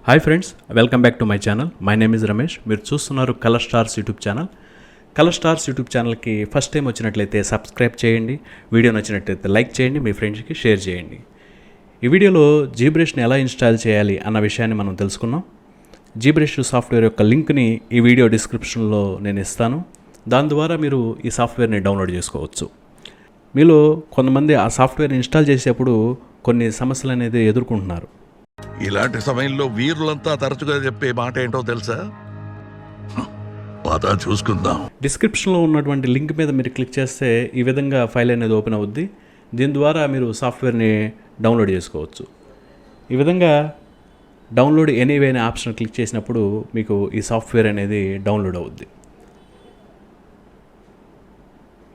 Hi friends, welcome back to my channel. My name is Ramesh. మీరు చూస్తున్నారు ColourStars YouTube channel. ColourStars YouTube ఛానల్కి first time వచ్చినట్లయితే subscribe చేయండి. Video నచ్చినట్లయితే like చేయండి, మీ ఫ్రెండ్స్కి షేర్ చేయండి. ఈ వీడియోలో జీబ్రష్ని ఎలా ఇన్స్టాల్ చేయాలి అన్న విషయాన్ని మనం తెలుసుకున్నాం. జీబ్రష్ సాఫ్ట్వేర్ యొక్క లింక్ని ఈ వీడియో డిస్క్రిప్షన్లో నేను ఇస్తాను. దాని ద్వారా మీరు ఈ సాఫ్ట్వేర్ని డౌన్లోడ్ చేసుకోవచ్చు. మీలో కొంతమంది ఆ సాఫ్ట్వేర్ని ఇన్స్టాల్ చేసేప్పుడు కొన్ని సమస్యలు అనేది ఎదుర్కొంటున్నారు. ఇలాంటి సమయంలో వీరులంతా తరచుగా చెప్పే మాట ఏంటో తెలుసా? పద చూసుకుందాం. డిస్క్రిప్షన్లో ఉన్నటువంటి లింక్ మీద మీరు క్లిక్ చేస్తే ఈ విధంగా ఫైల్ అనేది ఓపెన్ అవుద్ది. దీని ద్వారా మీరు సాఫ్ట్వేర్ని డౌన్లోడ్ చేసుకోవచ్చు. ఈ విధంగా డౌన్లోడ్ ఎనీవే అనే ఆప్షన్ క్లిక్ చేసినప్పుడు మీకు ఈ సాఫ్ట్వేర్ అనేది డౌన్లోడ్ అవుద్ది.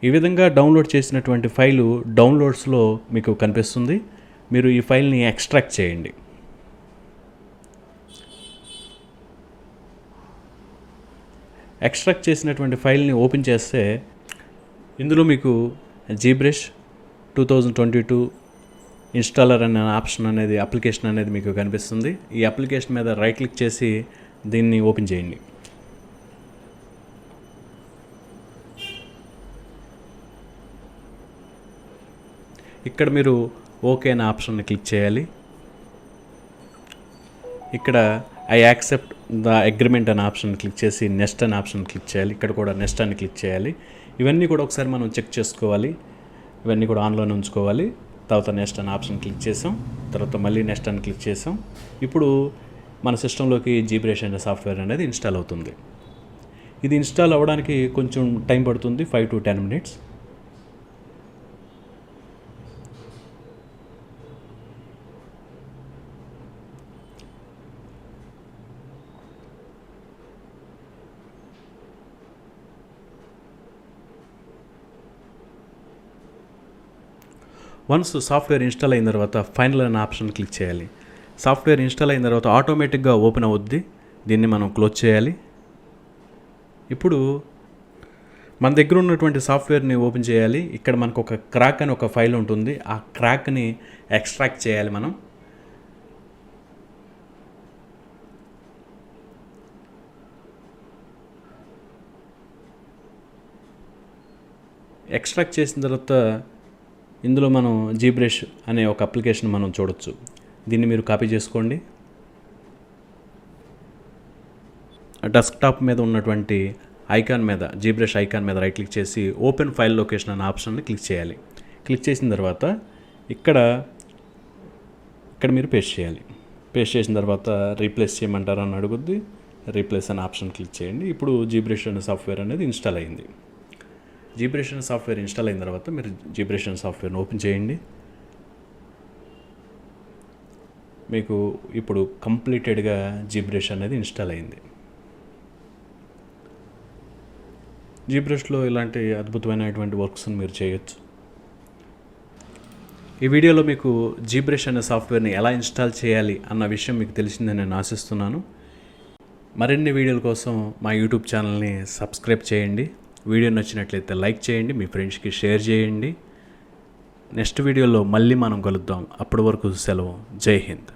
ఈ విధంగా డౌన్లోడ్ చేసినటువంటి ఫైలు డౌన్లోడ్స్లో మీకు కనిపిస్తుంది. మీరు ఈ ఫైల్ని ఎక్స్ట్రాక్ట్ చేయండి. ఎక్స్ట్రాక్ట్ చేసినటువంటి ఫైల్ని ఓపెన్ చేస్తే ఇందులో మీకు జీబ్రష్ 2022 ఇన్స్టాలర్ అనే ఆప్షన్ అనేది అప్లికేషన్ అనేది మీకు కనిపిస్తుంది. ఈ అప్లికేషన్ మీద రైట్ క్లిక్ చేసి దీన్ని ఓపెన్ చేయండి. ఇక్కడ మీరు ఓకే అనే ఆప్షన్ని క్లిక్ చేయాలి. ఇక్కడ ఐ యాక్సెప్ట్ ద అగ్రిమెంట్ అనే ఆప్షన్ క్లిక్ చేసి నెక్స్ట్ అనే ఆప్షన్ క్లిక్ చేయాలి. ఇక్కడ కూడా నెక్స్ట్ అని క్లిక్ చేయాలి. ఇవన్నీ కూడా ఒకసారి మనం చెక్ చేసుకోవాలి. ఇవన్నీ కూడా ఆన్లోనే ఉంచుకోవాలి. తర్వాత నెక్స్ట్ అనే ఆప్షన్ క్లిక్ చేసాం. తర్వాత మళ్ళీ నెక్స్ట్ అని క్లిక్ చేసాం. ఇప్పుడు మన సిస్టంలోకి జీబ్రష్ అనే సాఫ్ట్వేర్ అనేది ఇన్స్టాల్ అవుతుంది. ఇది ఇన్స్టాల్ అవ్వడానికి కొంచెం టైం పడుతుంది, 5 to 10 minutes. Once software install అయిన తర్వాత ఫైనల్ అనే ఆప్షన్ క్లిక్ చేయాలి. సాఫ్ట్వేర్ ఇన్స్టాల్ అయిన తర్వాత ఆటోమేటిక్గా ఓపెన్ అవుద్ది. దీన్ని మనం క్లోజ్ చేయాలి. ఇప్పుడు మన దగ్గర ఉన్నటువంటి సాఫ్ట్వేర్ని ఓపెన్ చేయాలి. ఇక్కడ మనకు ఒక క్రాక్ అని ఒక ఫైల్ ఉంటుంది. ఆ క్రాక్ని ఎక్స్ట్రాక్ట్ చేయాలి మనం. ఎక్స్ట్రాక్ట్ చేసిన తర్వాత ఇందులో మనం జీబ్రష్ అనే ఒక అప్లికేషన్ మనం చూడొచ్చు. దీన్ని మీరు కాపీ చేసుకోండి. డెస్క్టాప్ మీద ఉన్నటువంటి ఐకాన్ మీద, జీబ్రష్ ఐకాన్ మీద రైట్ క్లిక్ చేసి ఓపెన్ ఫైల్ లొకేషన్ అనే ఆప్షన్ని క్లిక్ చేయాలి. క్లిక్ చేసిన తర్వాత ఇక్కడ మీరు పేస్ట్ చేయాలి. పేస్ట్ చేసిన తర్వాత రీప్లేస్ చేయమంటారా అని అడుగుద్ది. రీప్లేస్ అనే ఆప్షన్ క్లిక్ చేయండి. ఇప్పుడు జీబ్రష్ అనే సాఫ్ట్వేర్ అనేది ఇన్స్టాల్ అయింది. జీబ్రష్ అనే సాఫ్ట్వేర్ ఇన్స్టాల్ అయిన తర్వాత మీరు జీబ్రష్ అనే సాఫ్ట్వేర్ని ఓపెన్ చేయండి. మీకు ఇప్పుడు కంప్లీటెడ్గా జీబ్రష్ అనేది ఇన్స్టాల్ అయింది. జీబ్రష్లో ఇలాంటి అద్భుతమైనటువంటి వర్క్స్ని మీరు చేయొచ్చు. ఈ వీడియోలో మీకు జీబ్రష్ అనే సాఫ్ట్వేర్ని ఎలా ఇన్స్టాల్ చేయాలి అన్న విషయం మీకు తెలిసిందని నేను ఆశిస్తున్నాను. మరిన్ని వీడియోల కోసం మా యూట్యూబ్ ఛానల్ని సబ్స్క్రైబ్ చేయండి. వీడియో నచ్చినట్లయితే లైక్ చేయండి, మీ ఫ్రెండ్స్కి షేర్ చేయండి. నెక్స్ట్ వీడియోలో మళ్ళీ మనం కలుద్దాం. అప్పటి వరకు సెలవు. జై హింద్.